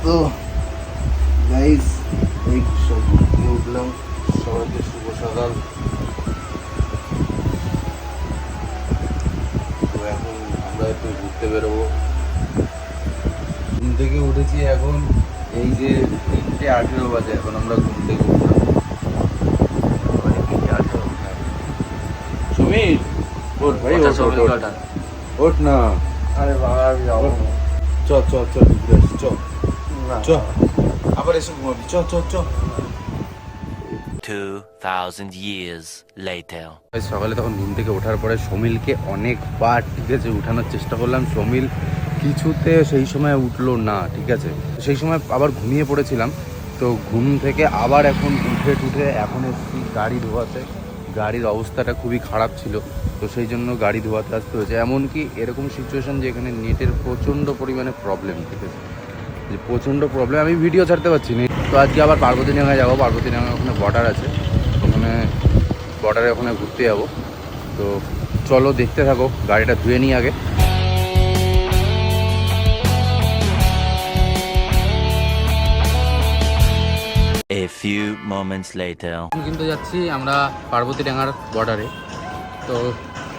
তো গাইস এই সব উঠলাম, সবাইকে শুভ সকাল। তো এখন আমরা একটু ঘুরতে বেরোবো। ঘুম থেকে উঠেছি এখন এই যে 3:18 বাজে, এখন আমরা ঘুম থেকে উঠলাম। সুমির ওঠ ভাই, ওঠ না। আরে বাবা আমি যাবো না। চ চ চ ঘুরে আসি, চ চ, আবার এসে ঘুমাবি, চ চ চ। 2000 years later. সকালে তখন ঘুম থেকে ওঠার পরে সমীলকে অনেকবার ঠিক আছে উঠানোর চেষ্টা করলাম, সমীল কিছুতে সেই সময় উঠলো না। ঠিক আছে, সেই সময় আবার ঘুমিয়ে পড়েছিলাম। তো ঘুম থেকে আবার এখন উঠে এখন এসেছি গাড়ি ধোয়াতে। গাড়ির অবস্থাটা খুবই খারাপ ছিল, তো সেই জন্য গাড়ি ধোয়াতে আসতে হয়েছে। এমনকি এরকম সিচুয়েশান যে এখানে নেটের প্রচণ্ড পরিমাণে প্রবলেম, ঠিক আছে, যে প্রচণ্ড প্রবলেম, আমি ভিডিও ছাড়তে পারছি না। তো আজকে আবার পার্বতীডাঙ্গায় যাবো। পার্বতীডাঙ্গায় ওখানে বর্ডার আছে, ওখানে বর্ডারে ওখানে ঘুরতে যাবো। তো চলো দেখতে থাকো, গাড়িটা ধুয়ে নিই আগে। A few moments later. কিন্তু যাচ্ছি আমরা পার্বতীডাঙ্গার বর্ডারে। তো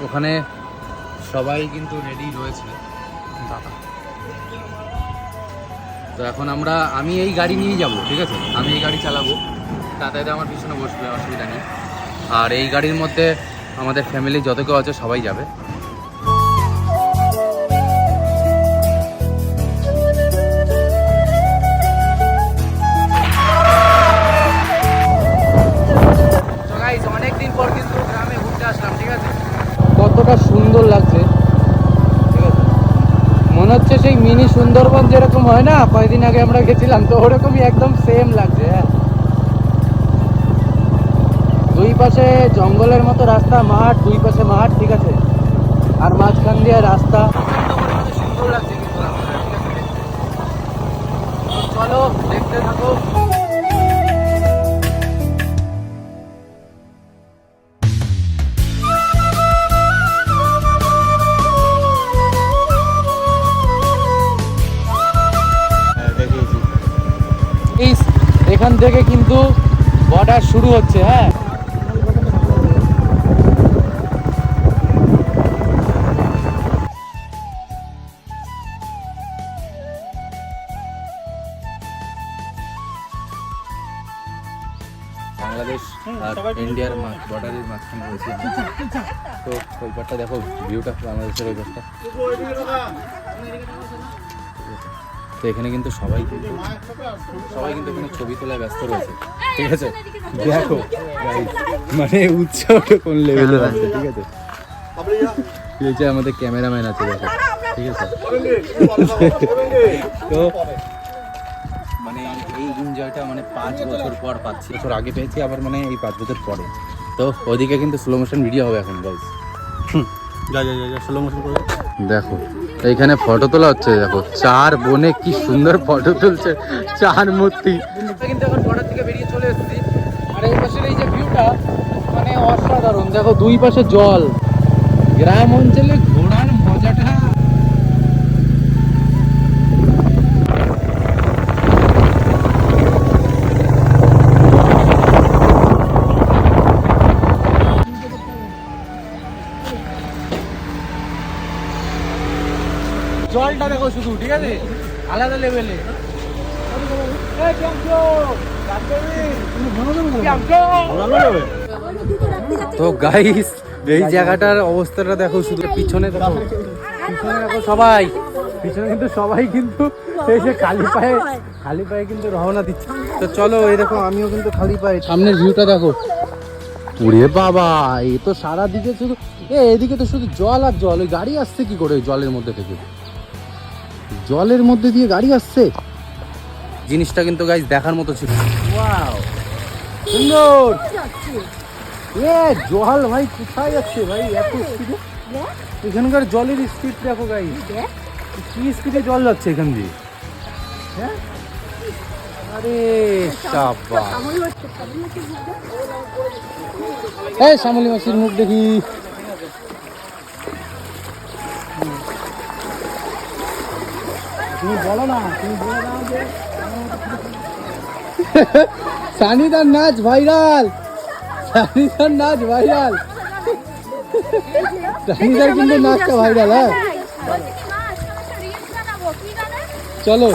ওখানে সবাই কিন্তু রেডি রয়েছে। তো এখন আমি এই গাড়ি নিয়েই যাব, ঠিক আছে, আমি এই গাড়ি চালাবো, তাতে আমার পিছনে বসবে, অসুবিধা নেই। আর এই গাড়ির মধ্যে আমাদের ফ্যামিলি যত কেউ আছে সবাই যাবে। অনেকদিন পর কিন্তু গ্রামে ঘুরতে আসলাম, ঠিক আছে, কতটা সুন্দর লাগছে, ঠিক আছে, মনে হচ্ছে সেই মিনি সুন্দরবন যেরকম হয় না, কয়েকদিন আগে আমরা গেছিলাম, তো ওরকমই একদম সেম লাগছে। হ্যাঁ, দুই পাশে জঙ্গলের মতো রাস্তা, মাঠ, দুই পাশে মাঠ, ঠিক আছে, আর মাঝখান দিয়ে রাস্তা, সুন্দর লাগছে কিন্তু রাস্তাটা, ঠিক আছে। চলো দেখতে থাকো। এখান থেকে কিন্তু বর্ডার শুরু হচ্ছে। হ্যাঁ, বাংলাদেশ আর ইন্ডিয়ার বর্ডারের মাঝখানে রয়েছে। তো ওই পারটা দেখো, ভিউটা বাংলাদেশের ওই পারটা। তো এখানে কিন্তু সবাই কিন্তু এখানে ছবি তোলায় ব্যস্ত রয়েছে, ঠিক আছে। দেখো মানে উৎসবটা কোন লেভেলের আছে, ঠিক আছে। এই যে আমাদের ক্যামেরাম্যান আছে, দেখো, ঠিক আছে। তো মানে এই এনজয়টা মানে 5 বছর পর পাচ্ছি, বছর আগে পেয়েছি, আবার মানে এই 5 বছর পরে। তো ওইদিকে কিন্তু স্লো মোশন ভিডিও হবে এখন, গাইস। স্লো মোশন করবে, দেখো এইখানে ফটো তোলা হচ্ছে। দেখো 4 বোনে কি সুন্দর ফটো তুলছে, 4 মূর্তি। কিন্তু এখন বর্ডার থেকে বেরিয়ে চলে এসেছি, আর এই পাশের এই যে ভিউটা মানে অসাধারণ। দেখো দুই পাশে জল, গ্রাম অঞ্চলে ঘোরার মজাটা। জলটা দেখো শুধু, ঠিক আছে, আলাদা লেভেলে। তো গাইস এই জায়গাটার অবস্থাটা দেখো, শুধু পিছনে দেখো, পিছনে দেখো সবাই, পিছনে কিন্তু সবাই কিন্তু এসে খালি পায়ে কিন্তু রওনা দিচ্ছে। তো চলো, এই দেখো আমিও কিন্তু খালি পায়ে। সামনের ভিউটা দেখো, ওরে বাবা, এই তো সারা দিকে শুধু এদিকে তো শুধু জল আর জল। ওই গাড়ি আসছে কি করে জলের মধ্যে থেকে? জলের মধ্যে দিয়ে গাড়ি আসছে। জিনিসটা কিন্তু গাইস দেখার মতো ছিল। ওয়াও, সুন্দর। জল ভাই কোথায় যাচ্ছে ভাই, এত স্পিডে? এখানকার জলের স্পিড দেখো গাইস, কি স্পিডে জল যাচ্ছে এখান দিয়ে। হ্যাঁ, আরে সাবা, এই শ্যামলী মাসির মুখ দেখি। তুমি বলো না, তুমি বলে দাও যে সানিদার নাচ ভাইরাল, সানিদার নাচ ভাইরাল, সানিদার কিন্তু নাচটা ভাইরাল। হ্যাঁ চলো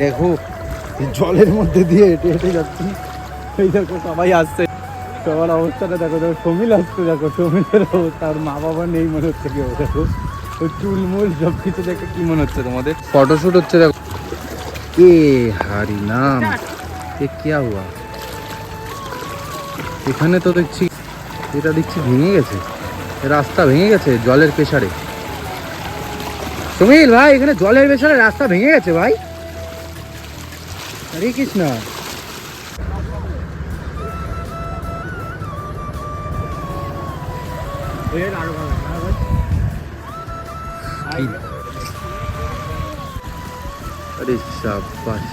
দেখো জলের মধ্যে দিয়ে হেঁটে হেঁটে যাচ্ছি। এই দেখো সবাই আসছে, সবার অবস্থাটা দেখো। দেখো সমীল আসছে, দেখো সমীলের অবস্থা। আর মা বাবা নেই মনে হচ্ছে কেউ। দেখো ওই চুলমুল সব কিছু দেখে কি মনে হচ্ছে তোমাদের? ফটোশুট হচ্ছে দেখো। এ হারি নাম, এ क्या हुआ? এখানে তো দেখছি এটা দেখছি ভেঙে গেছে, রাস্তা ভেঙে গেছে জলের প্রেসারে। সুমিল ভাই এখানে জলের প্রেসারে রাস্তা ভেঙে গেছে ভাই। হরে কৃষ্ণ। আরে শাবাশ,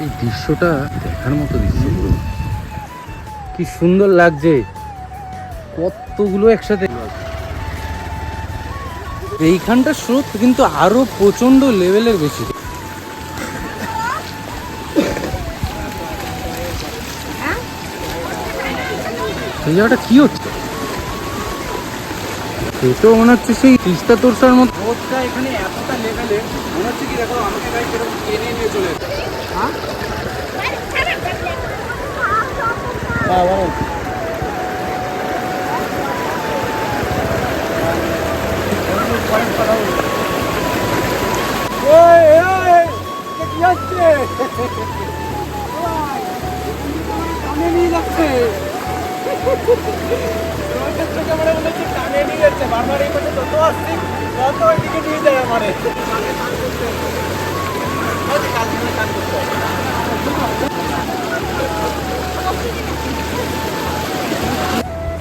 এই দৃশ্যটা দেখার মতো দৃশ্য। কি সুন্দর লাগছে, কতগুলো একসাথে। এইখানটার স্রোত কিন্তু আরো প্রচন্ড লেভেলের বেশি। এই জায়গাটা কি হচ্ছে? এতো মনে হচ্ছে সেই তিস্তা তোরসার মতো। স্রোতটা এখানে এতটা লেভেলে মনে হচ্ছে কি দেখো আমাকে গাইড এরকম টেনে নিয়ে চলে যাচ্ছে। হ্যাঁ বলো।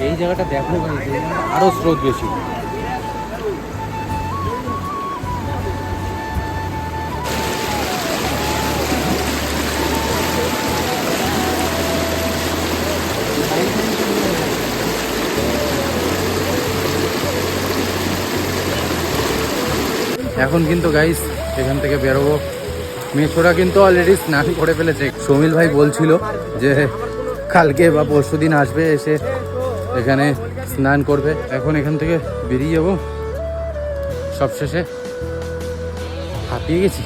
এই জায়গাটা দেখো ভাই, এই জায়গাটা আরো স্রোত বেশি। এখন কিন্তু গাইস এখান থেকে বেরোবো। মেছোরা কিন্তু অলরেডি স্নান করে ফেলেছে। সমীল ভাই বলছিল যে কালকে বা পরশুদিন আসবে, এসে এখানে স্নান করবে। এখন এখান থেকে বেরিয়ে যাবো। সবশেষে হাঁপিয়ে গেছি।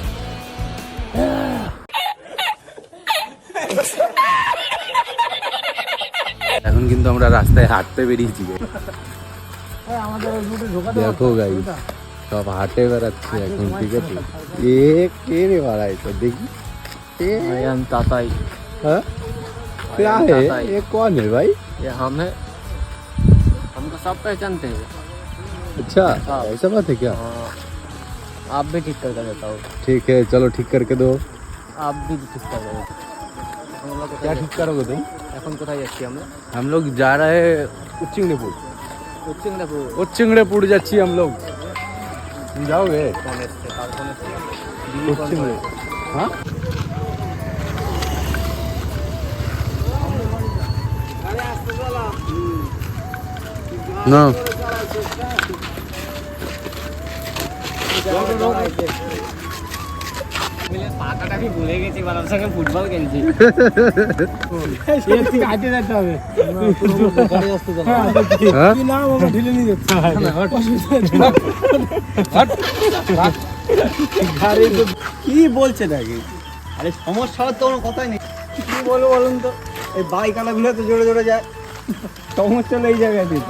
এখন কিন্তু আমরা রাস্তায় হাঁটতে বেরিয়েছি। দেখো গাইস সব হাটে বেড়াচ্ছে এখন, ঠিক আছে? এ কে রে বাড়াই তো দেখি। ताताई। हाँ क्या है ये, कौन है भाई? ये हम है, हमको सब पहचानते हैं। अच्छा ऐसा बात है क्या? हाँ, आप भी ठीक करके देता हूँ। ठीक है चलो ठीक करके दो। आप भी ठीक कर देते। हम लोग क्या ठीक करोगे तुम? এখন কোথায় যাচ্ছি আমরা? हम लोग जा रहे हैं उच्चिंगड़ीपुर। উচ্চিংড়াপুর। उच्चिंगड़ीपुर যাচ্ছি हम लोग। तुम जाओगे? কোন এসছে? কার কোন এসছে? उच्चिंगड़ी। हाँ না পাতাটা আমি ভুলে গেছি, বাবার সঙ্গে ফুটবল খেলছি। কি বলছে নাকি? আরে সমস্যা তো কোনো কথাই নেই। কি বলবো বলুন তো, এই বাইকালাগুলো তো জোরে জোরে যায়। সমস্যা হলো এই জায়গায় দিত।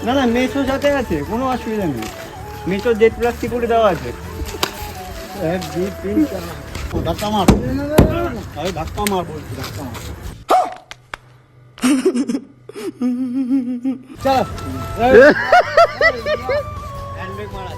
না না, মেসো সাথে আছে, কোনো অসুবিধা নেই। মেসো জেড প্লাস সিকিউরিটি দেওয়া আছে। এক দুই তিন চার। ধাক্কা মার, আরে ধাক্কা মার বলছি, ধাক্কা মার। চল হ্যান্ডব্রেক মারা।